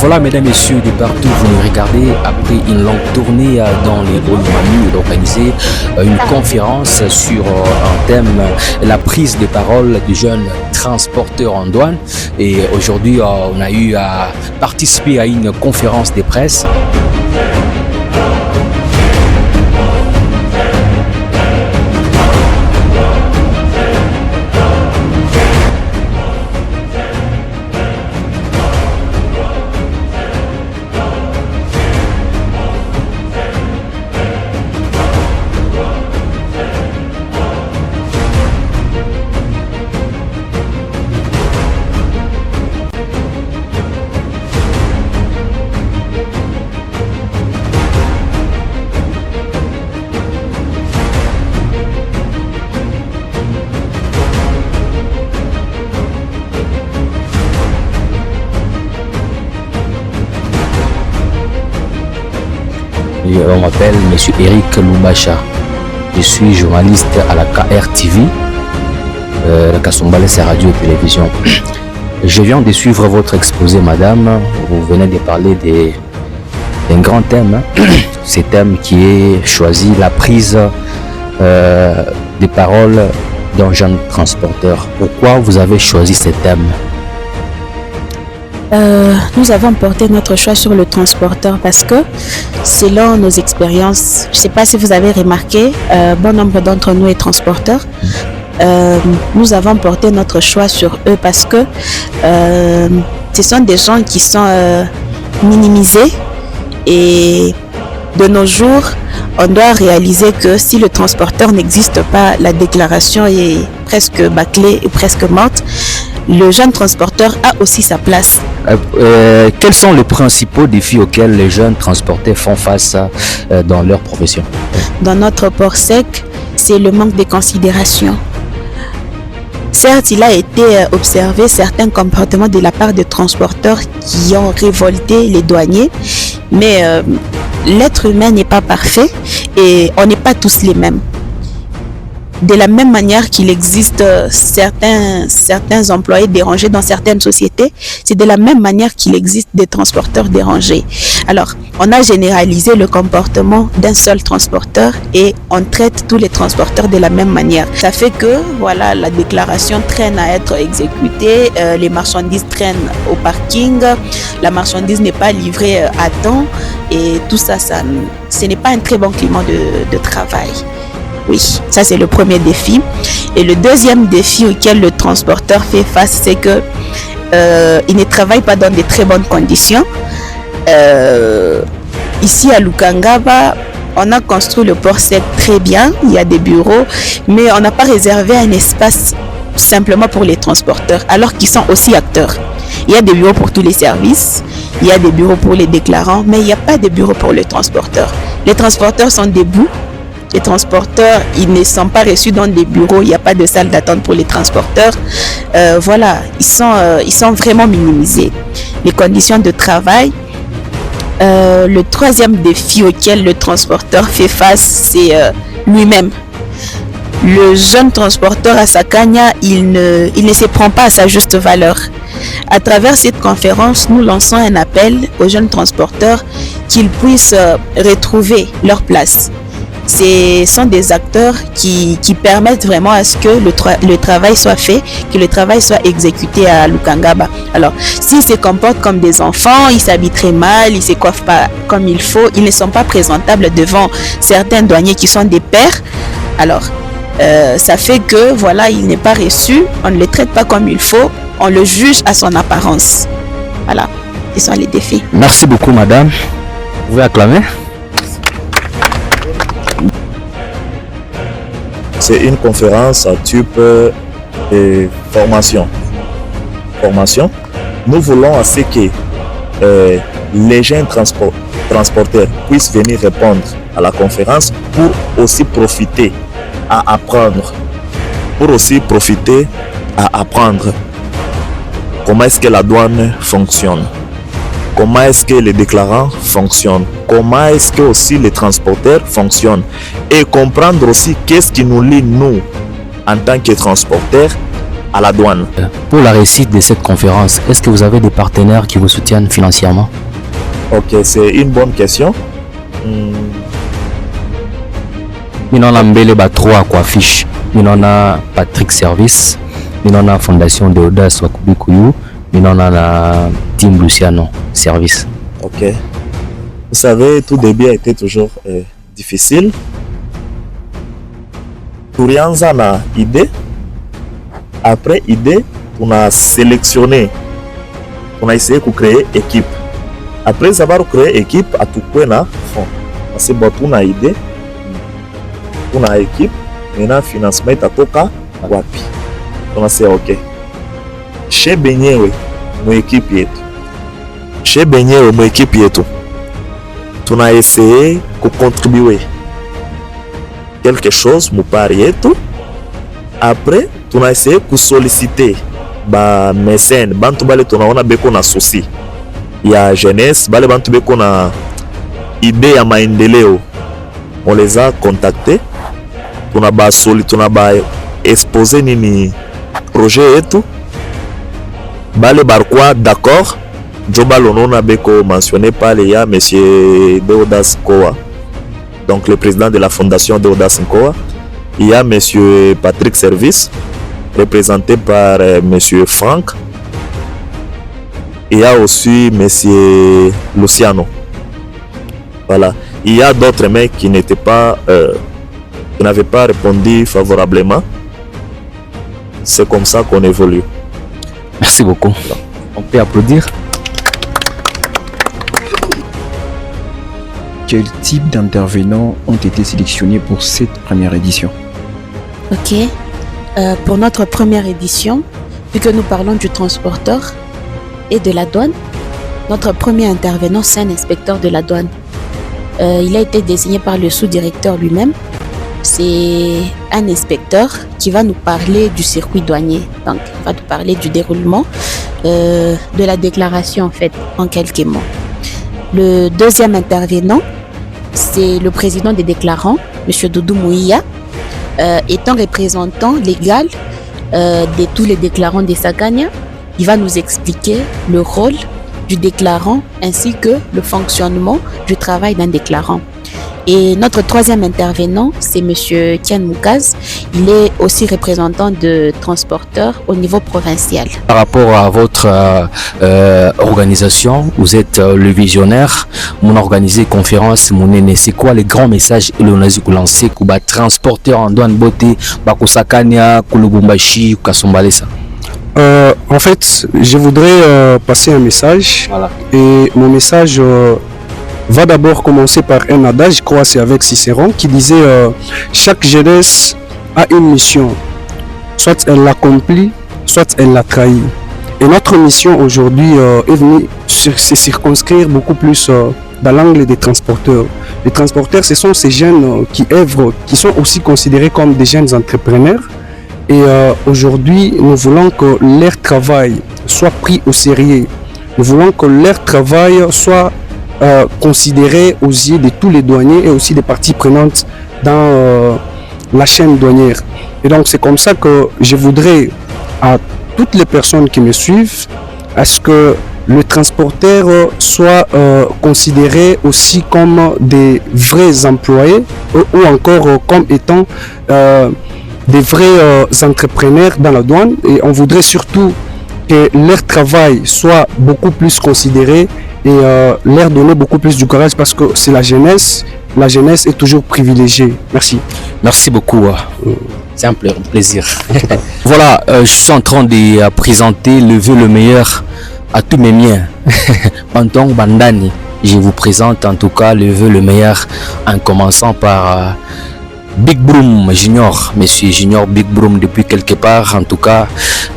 Voilà, mesdames, messieurs, de partout, vous nous regardez après une longue tournée dans les Hauts-Manu d'organiser une conférence sur un thème, la prise de parole des jeunes transporteurs en douane. Et aujourd'hui, on a eu à participer à une conférence de presse. On m'appelle Monsieur Eric Lumbacha. Je suis journaliste à la KRTV, la Kassombale, c'est radio et télévision. Je viens de suivre votre exposé, madame. Vous venez de parler d'un grand thème. Ce thème qui est choisi, la prise des paroles d'un jeune transporteur. Pourquoi vous avez choisi ce thème? Nous avons porté notre choix sur le transporteur parce que selon nos expériences, je ne sais pas si vous avez remarqué, bon nombre d'entre nous est transporteurs. Nous avons porté notre choix sur eux parce que ce sont des gens qui sont minimisés et de nos jours, on doit réaliser que si le transporteur n'existe pas, la déclaration est presque bâclée et presque morte. Le jeune transporteur a aussi sa place. Quels sont les principaux défis auxquels les jeunes transporteurs font face dans leur profession? Dans notre port sec, c'est le manque de considération. Certes, il a été observé certains comportements de la part des transporteurs qui ont révolté les douaniers, mais l'être humain n'est pas parfait et on n'est pas tous les mêmes. De la même manière qu'il existe certains employés dérangés dans certaines sociétés, c'est de la même manière qu'il existe des transporteurs dérangés. Alors, on a généralisé le comportement d'un seul transporteur et on traite tous les transporteurs de la même manière. Ça fait que, voilà, la déclaration traîne à être exécutée, les marchandises traînent au parking, la marchandise n'est pas livrée à temps et tout ça, ce n'est pas un très bon climat de travail. Oui, ça c'est le premier défi. Et le deuxième défi auquel le transporteur fait face, c'est que il ne travaille pas dans de très bonnes conditions. Ici à Lukangaba, on a construit le port sec très bien, il y a des bureaux, mais on n'a pas réservé un espace simplement pour les transporteurs, alors qu'ils sont aussi acteurs. Il y a des bureaux pour tous les services, il y a des bureaux pour les déclarants, mais il n'y a pas de bureau pour les transporteurs. Les transporteurs sont debout. Les transporteurs, ils ne sont pas reçus dans des bureaux, il n'y a pas de salle d'attente pour les transporteurs. Voilà, ils sont vraiment minimisés. Les conditions de travail. Le troisième défi auquel le transporteur fait face, c'est lui-même. Le jeune transporteur à Sakanya, il ne se prend pas à sa juste valeur. À travers cette conférence, nous lançons un appel aux jeunes transporteurs qu'ils puissent retrouver leur place. Ce sont des acteurs qui permettent vraiment à ce que le travail soit fait, que le travail soit exécuté à Lukangaba. Alors, s'ils se comportent comme des enfants, ils s'habillent très mal, ils ne se coiffent pas comme il faut, ils ne sont pas présentables devant certains douaniers qui sont des pairs, alors ça fait que voilà, il n'est pas reçu, on ne le traite pas comme il faut, on le juge à son apparence. Voilà, ce sont les défis. Merci beaucoup, madame. Vous pouvez acclamer. C'est une conférence à type de formation. Nous voulons à ce que les jeunes transporteurs puissent venir répondre à la conférence pour aussi profiter à apprendre. Comment est-ce que la douane fonctionne. Comment est-ce que les déclarants fonctionnent, comment est-ce que aussi les transporteurs fonctionnent et comprendre aussi qu'est-ce qui nous lie nous en tant que transporteurs à la douane. Pour la réussite de cette conférence, est-ce que vous avez des partenaires qui vous soutiennent financièrement? Ok, c'est une bonne question. Minona Mbele ba 3 quoi fiche. Minona Patrick Service, Minona Fondation de Audace Wakubikuyu, Minona na Team Luciano Service. Ok. Vous savez, tout début a été toujours difficile. Turianza na idée. Après idée, on a sélectionné, on a essayé de créer équipe. Après avoir créé équipe, à tout point là, c'est bon, on a idée, on a équipe, maintenant financement est à toka, wapi. On a dit ok. Chez Benyewe, mon équipe est tout. Chez Benyewe, mon équipe est tout. On a essayé de contribuer quelque chose, mon pari et tout. Après, on a essayé de solliciter ba mécènes, bantu bale tunaona beko na souci ya jeunesse, bale bantu beko na idée ya maendeleo. On les a contactés, tuna ba exposer nini projet et tout. Bale barquois d'accord. Joba Lonona beko mentionné par les ya monsieur Deodas Koa. Donc le président de la fondation Deodas Koa. Il y a monsieur Patrick Service, représenté par monsieur Franck. Il y a aussi monsieur Luciano. Voilà. Il y a d'autres mecs qui n'étaient pas, qui n'avaient pas répondu favorablement. C'est comme ça qu'on évolue. Merci beaucoup. On peut applaudir. Quel type d'intervenants ont été sélectionnés pour cette première édition? Ok. Pour notre première édition, vu que nous parlons du transporteur et de la douane, notre premier intervenant, c'est un inspecteur de la douane. Il a été désigné par le sous-directeur lui-même. C'est un inspecteur qui va nous parler du circuit douanier. Donc, il va nous parler du déroulement de la déclaration, en fait, en quelques mots. Le deuxième intervenant, c'est le président des déclarants, M. Doudou Mouia, étant représentant légal de tous les déclarants des Sagania. Il va nous expliquer le rôle du déclarant ainsi que le fonctionnement du travail d'un déclarant. Et notre troisième intervenant, c'est M. Kian Moukaz. Il est aussi représentant de transporteurs au niveau provincial. Par rapport à votre organisation, vous êtes le visionnaire. Mon organisé conférence, mon aîné, c'est quoi les grands messages que l'on a lancé pour les transporteurs en douane beauté, Bakosakania, Kulubumbashi, Kasumbalesa? En fait, je voudrais passer un message. Voilà. Et mon message va d'abord commencer par un adage, je crois c'est avec Cicéron, qui disait chaque jeunesse a une mission, soit elle l'accomplit, soit elle la trahit. Et notre mission aujourd'hui est venue se circonscrire beaucoup plus dans l'angle des transporteurs. Les transporteurs, ce sont ces jeunes qui œuvrent, qui sont aussi considérés comme des jeunes entrepreneurs. Et aujourd'hui, nous voulons que leur travail soit pris au sérieux. Nous voulons que leur travail soit considéré aux yeux de tous les douaniers et aussi des parties prenantes dans la chaîne douanière. Et donc c'est comme ça que je voudrais à toutes les personnes qui me suivent à ce que le transporteur soit considéré aussi comme des vrais employés ou encore comme étant des vrais entrepreneurs dans la douane. Et on voudrait surtout que leur travail soit beaucoup plus considéré et leur donner beaucoup plus du courage parce que c'est la jeunesse est toujours privilégiée. Merci. Merci beaucoup. C'est un plaisir. Voilà, je suis en train de présenter le vœu le meilleur à tous mes miens. Pantong Bandani, je vous présente en tout cas le vœu le meilleur en commençant par Big Broom Junior, Monsieur Junior Big Broom depuis quelque part. En tout cas,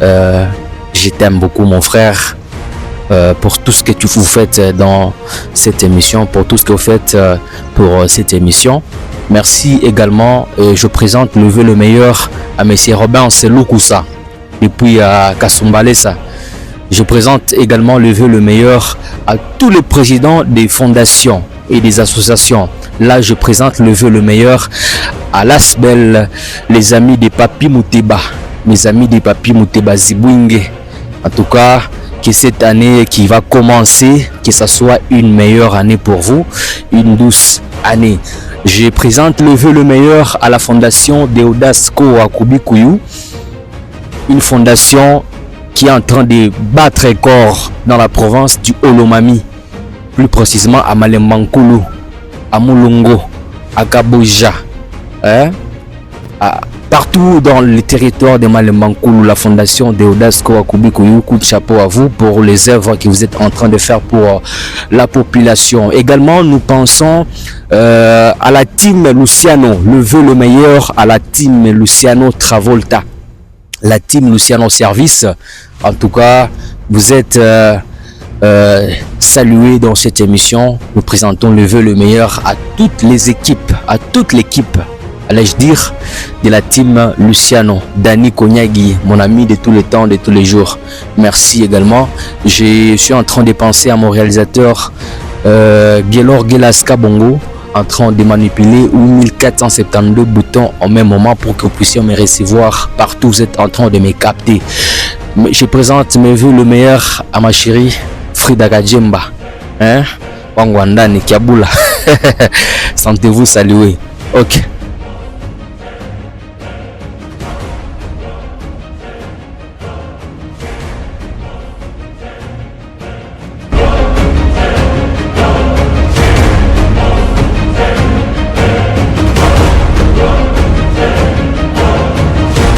je t'aime beaucoup mon frère. Pour tout ce que vous faites dans cette émission, pour tout ce que vous faites pour cette émission. Merci également. Je présente le vœu le meilleur à M. Robin Seloukoussa depuis Kasumbalesa. Je présente également le vœu le meilleur à tous les présidents des fondations et des associations. Là, je présente le vœu le meilleur à l'Asbel, les amis des Papi Mouteba. mes amis des papiers Mouteba Zibwingue. En tout cas, que cette année qui va commencer, que ça soit une meilleure année pour vous, une douce année. Je présente le vœu le meilleur à la fondation Deodasco Akubikuyu, une fondation qui est en train de battre record dans la province du Olomami, plus précisément à Malembankulu, à Moulongo, à Kaboja, partout dans le territoire de Malembankulu. La fondation Deodasco Akubikuyu, coup de chapeau à vous pour les œuvres que vous êtes en train de faire pour la population. Également, nous pensons à la team Luciano, le vœu le meilleur à la team Luciano Travolta, la team Luciano Service. En tout cas, vous êtes salués dans cette émission. Nous présentons le vœu le meilleur à toutes les équipes, à toute l'équipe, allais-je dire, de la team Luciano. Dani Konyagi, mon ami de tous les temps, de tous les jours. Merci également. Je suis en train de penser à mon réalisateur Gelor Gelaska Bongo, en train de manipuler 1472 boutons en même moment pour que vous puissiez me recevoir partout. Vous êtes en train de me capter. Je présente mes vœux le meilleur à ma chérie Frida Gajemba. Wangwanda Nikiabula. Sentez-vous saluer. Ok.